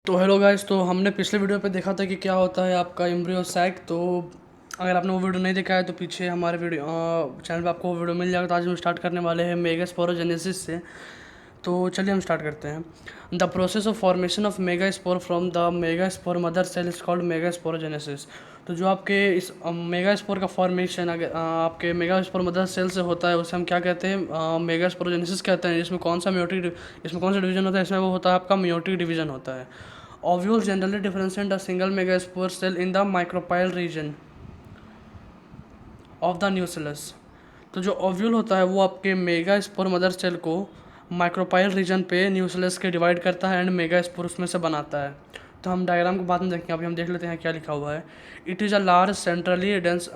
तो hello guys. तो हमने पिछले वीडियो पे देखा था कि क्या होता है आपका एम्ब्रियो सैक। तो अगर आपने वो वीडियो नहीं देखा है तो पीछे हमारे वीडियो चैनल पे आपको वो वीडियो मिल जाएगा। तो आज हम स्टार्ट करने वाले हैं मेगास्पोरोजेनेसिस से। तो चलिए हम स्टार्ट करते हैं। The process of formation of megaspore from the megaspore mother cell is called megasporogenesis. तो जो आपके इस मेगास्पोर का फॉर्मेशन अगर आपके मेगास्पोर मदर सेल से होता है उसे हम क्या कहते हैं, मेगास्पोरोजेनेसिस कहते हैं। इसमें कौन सा डिवीजन होता है? इसमें वो होता है आपका म्योटिक डिवीजन होता है। Ovules generally differentiate a single megaspore cell in the micropyle region of the nucleus। तो जो ओव्यूल होता है वो आपके मेगा स्पोर मदर सेल को माइक्रोपाइल रीजन पे न्यूक्लियस के डिवाइड करता है एंड मेगा स्पोर उसमें से बनाता है। तो हम डायग्राम को बाद में देखेंगे, अभी हम देख लेते हैं क्या लिखा हुआ है। It is a large centrally dense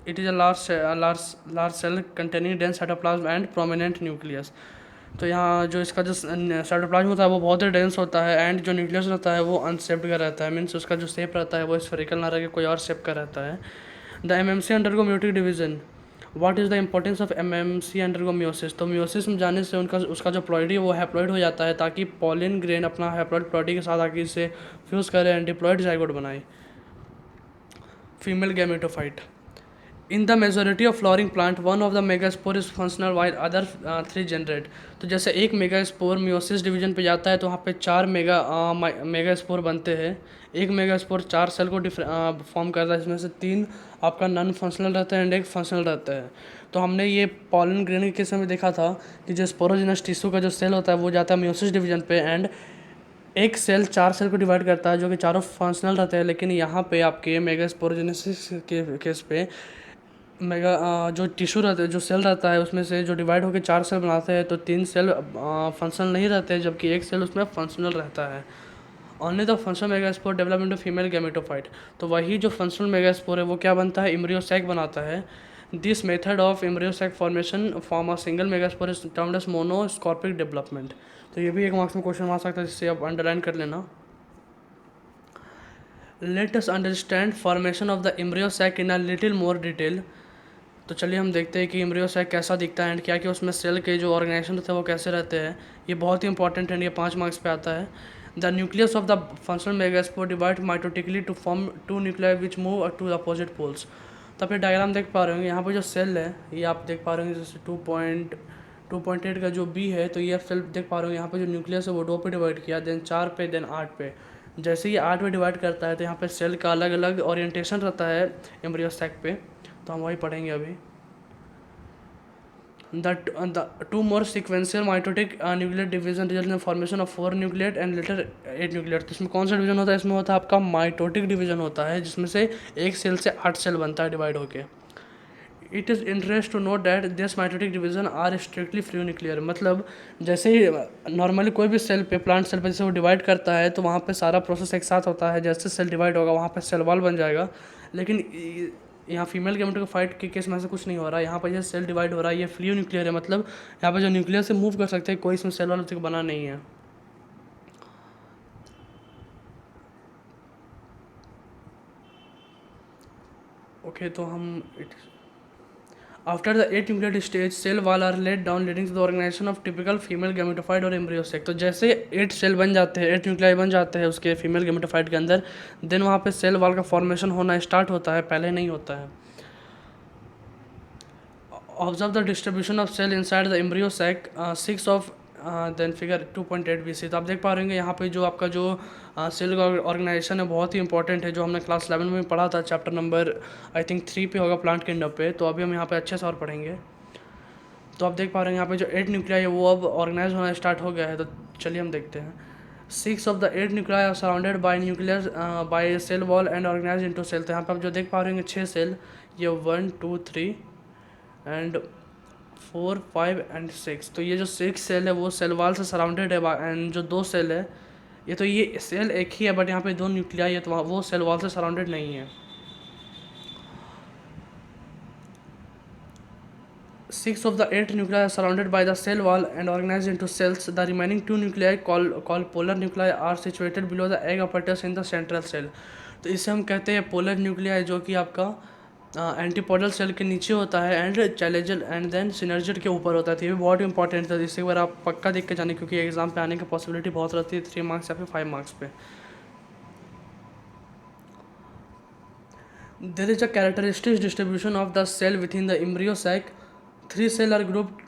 it is a large cell containing dense cytoplasm and prominent nucleus. तो यहाँ जो इसका जो साइटोप्लाज्म होता है वो बहुत ही डेंस होता है एंड जो न्यूक्लियस रहता है वो अनशेप्ड का रहता है। मीन्स उसका जो शेप रहता है वो स्फेरिकल ना रह के कोई और शेप का रहता है। The MMC undergo meiotic division. What is the importance of MMC undergo meiosis? तो म्योसिस में जाने से उनका उसका जो प्लॉइडी है वो हैप्लॉइड हो जाता है ताकि पॉलिन ग्रेन अपना हैप्लॉइड प्लॉइडी के साथ आके इसे फ्यूज़ करे एंड डिप्लॉइड जाइगोट बनाए। Female gametophyte. In the majority of flowering plant one of the megaspore is functional while other three generate. तो जैसे एक मेगास्पोर मियोसिस डिवीजन पे जाता है तो वहाँ पे चार मेगास्पोर बनते हैं। एक मेगास्पोर चार सेल को फॉर्म करता है, जिसमें से तीन आपका नॉन फंक्शनल रहता है एंड एक फंक्शनल रहता है। तो हमने ये पॉलन ग्रेन के केस में देखा था कि जो स्पोरोजिनस टिश्यू का जो सेल होता है वो जाता है मियोसिस डिवीजन पे एंड एक सेल चार सेल को डिवाइड करता है जो कि चारों फंक्शनल रहते हैं। लेकिन यहाँ पे आपके मेगास्पोरोजेनेसिस के केस पे जो टिश्यू रहता है, जो सेल रहता है, उसमें से जो डिवाइड होकर चार सेल बनाते हैं तो तीन सेल फंक्शनल नहीं रहते हैं जबकि एक सेल उसमें फंक्शनल रहता है। Only the functional megaspore develop into female gametophyte. तो वही जो फंक्शनल मेगास्पोर है वो क्या बनता है? एम्ब्रियोसैक बनाता है। This method of embryo sac formation form a single megaspore is termed as monosporic development. तो ये भी एक मार्क्स में क्वेश्चन आ सकता है, जिससे आप अंडरलाइन कर लेना। Let us understand formation of the embryo sac in a little more detail. तो चलिए हम देखते हैं कि एम्ब्रियो सैक कैसा दिखता है एंड क्या क्या उसमें सेल के जो ऑर्गेनाइजेशन रहते हैं वो कैसे रहते हैं। ये बहुत ही इंपॉर्टेंट है, ये 5 मार्क्स पे आता है। The nucleus of the functional megaspore divide mitotically to form two nuclei which move to opposite poles. तो आप ये डायग्राम देख पा रहे होंगे, यहाँ पर जो सेल है ये आप देख पा रहे होंगे, जैसे 2.8 का जो बी है तो ये आप सेल देख पा रहे हो। यहाँ पे जो न्यूक्लियस है वो 2 पे डिवाइड किया, देन 4 पे, देन 8 पे। जैसे ये 8 पे डिवाइड करता है तो यहाँ पे सेल का अलग अलग ओरिएंटेशन रहता है एम्ब्रियो सैक पे। तो हम वही पढ़ेंगे अभी। The two more sequential mitotic nucleate division result in the formation of 4 nucleate and later 8 nucleate। तो इसमें कौन सा डिवीजन होता है? इसमें होता है आपका माइटोटिक डिवीजन होता है, जिसमें से एक सेल से 8 सेल बनता है डिवाइड होके। It is interest to note that this mitotic division are strictly free nuclear. मतलब जैसे ही नॉर्मली कोई भी सेल पे, प्लांट सेल पे जैसे वो डिवाइड करता है तो वहाँ पे सारा प्रोसेस एक साथ होता है। जैसे सेल डिवाइड होगा वहाँ पे सेल वॉल बन जाएगा। लेकिन यहाँ फीमेल गैमेटोफाइट के केस में ऐसा कुछ नहीं हो रहा है। यहाँ पर ये सेल डिवाइड हो रहा है, ये फ्री न्यूक्लियर है। मतलब यहाँ पर जो न्यूक्लियर से मूव कर सकते हैं, कोई इसमें सेल वाल बना नहीं है। ओके, तो हम after the 8 nucleate stage cell wall are laid down leading to the organisation of typical female gametophyte और एम्ब्रियोसैक। तो जैसे 8 सेल बन जाते हैं, 8 न्यूक्लियाई बन जाते हैं उसके फीमेल गैमेटोफाइट के अंदर, देन वहाँ पे सेल वाल का फॉर्मेशन होना स्टार्ट होता है, पहले नहीं होता है। Observe the distribution of cell inside the embryo sac 6 of then figure 2.8 BC। तो आप देख पा रहे हैं यहाँ पे जो आपका जो सेल का ऑर्गेनाइजेशन है बहुत ही इंपॉर्टेंट है, जो हमने क्लास 11 में पढ़ा था, चैप्टर नंबर आई थिंक 3 पे होगा, प्लांट किंगडम पे। तो अभी हम यहाँ पे अच्छे से और पढ़ेंगे। तो आप देख पा रहे हैं यहाँ पे जो 8 न्यूक्लियाई है वो अब ऑर्गेनाइज होना स्टार्ट हो गया है। तो चलिए हम देखते हैं। 6 of the 8 nuclei are surrounded by nucleus by cell wall and organise into cell. तो यहाँ पे आप जो देख पा रहे हैं 6 सेल, ये 1 2 3 एंड 4 5 एंड 6। तो ये जो 6 सेल है वो सेल वाल से सराउंडेड है एंड जो 2 सेल है ये सेल एक ही है बट यहाँ पे 2 न्यूक्लियाई है तो वो सेल वाल से सराउंडेड नहीं है। 6 of the 8 nuclei are surrounded by the cell wall and organized into cells. The remaining 2 nuclei called polar nuclei are situated below the egg apparatus in the central cell। तो इसे हम कहते हैं polar nuclei, जो कि आपका antipodal cell के नीचे होता है and chalazal end then synergid के ऊपर होता है। तो ये भी बहुत इंपॉर्टेंट था, इसे एक बार आप पक्का देख के जाने, क्योंकि एग्जाम पे आने की पॉसिबिलिटी बहुत रहती है 3 मार्क्स या फिर 5 मार्क्स पे। There is a characteristic distribution of the cell within the embryo sac. 3 cells are grouped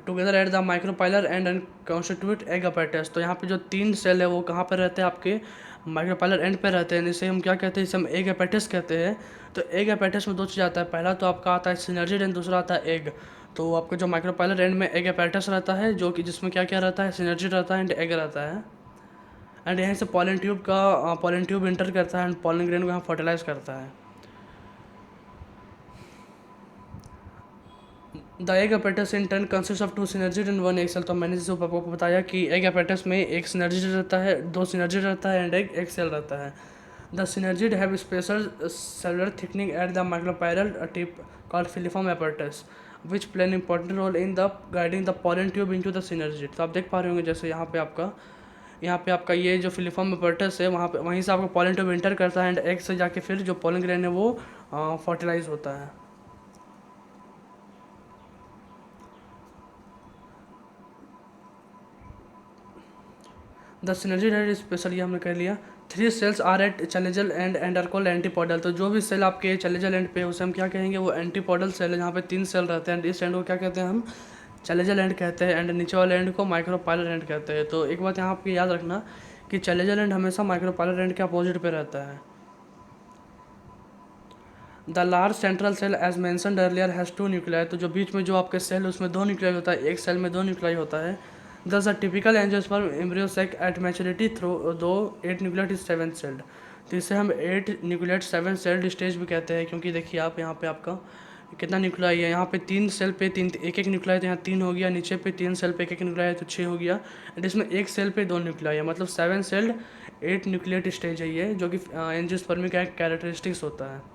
together at the micropyle and constitute egg apparatus। तो यहाँ पे जो 3 सेल है वो कहाँ पर रहते हैं, आपके माइक्रोपाइलर एंड पे रहते हैं, जिसे हम क्या कहते हैं, इसे हम एग apparatus कहते हैं। तो एग apparatus में 2 चीज़ आता है, पहला तो आपका आता है सिनर्जिड एंड दूसरा आता है एग। तो आपका जो माइक्रोपाइलर एंड में एग apparatus रहता है, जो कि जिसमें क्या क्या रहता है, सिनर्जिड रहता है एंड एग रहता है। एंड यहाँ से पॉलन ट्यूब इंटर करता है एंड पॉलन ग्रेन को यहाँ फर्टिलाइज करता है। The egg apparatus in turn consist of 2 synergid and 1 egg cell. तो मैंने जैसे आपको बताया कि एग apparatus में एक सिनर्जिड रहता है, 2 सिनर्जिड रहता है एंड एक सेल रहता है। The synergid have special cellular thickening at the micropylar tip called filiform apparatus which play an important role in the guiding the pollen tube into the synergid. तो आप देख पा रहे होंगे जैसे यहाँ पे आपका ये जो फिलिफॉर्म apparatus है, वहाँ पे वहीं से आपका पॉलन ट्यूब इंटर करता है एंड एग से जाके फिर जो पॉलन ग्रेन है वो फर्टिलाइज होता है। द सिनर्जिड है स्पेशल, ये हमने कह लिया। 3 cells are at chalazal end are called antipodal. तो जो भी सेल आपके चैलेजल एंड पे उसे हम क्या कहेंगे, वो एंटीपोडल सेल है, जहाँ पे 3 सेल रहते हैं एंड इस एंड को क्या कहते हैं, हम चैलेजल एंड कहते हैं एंड नीचे वाले एंड को माइक्रोपाइलर एंड कहते हैं। तो एक बात यहाँ आपको याद रखना कि चैलेजल एंड हमेशा माइक्रोपाइलर एंड के अपोजिट पे रहता है। The large central cell as mentioned earlier has 2 nuclei. तो जो बीच में जो आपके सेल उसमें 2 न्यूक्लियाई होता है, एक सेल में 2 न्यूक्लियाई होता है। Thus, a typical angiosperm embryo sac at maturity though 8 nucleate is 7 celled। तो इसे हम 8 nucleate 7 celled स्टेज भी कहते हैं, क्योंकि देखिए आप यहाँ पे आपका कितना न्यूक्लियाई है, यहाँ पे 3 सेल पे 3 एक न्यूक्लियाई, तो यहाँ 3 हो गया, नीचे पे 3 सेल पे एक न्यूक्लियाई तो 6 हो गया एंड इसमें एक सेल पे 2 न्यूक्लियाई है, मतलब 7 सेल्ड 8 न्यूक्लिएट स्टेज है ये, जो कि एंजियोस्पर्मी का एक कैरेक्टरिस्टिक्स होता है।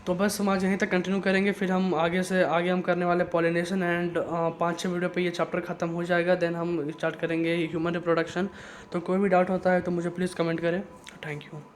तो बस हम आज यहीं तक कंटिन्यू करेंगे, फिर हम आगे हम करने वाले पॉलिनेशन एंड 5-6 वीडियो पे ये चैप्टर ख़त्म हो जाएगा, देन हम स्टार्ट करेंगे ह्यूमन रिप्रोडक्शन। तो कोई भी डाउट होता है तो मुझे प्लीज़ कमेंट करें। Thank you.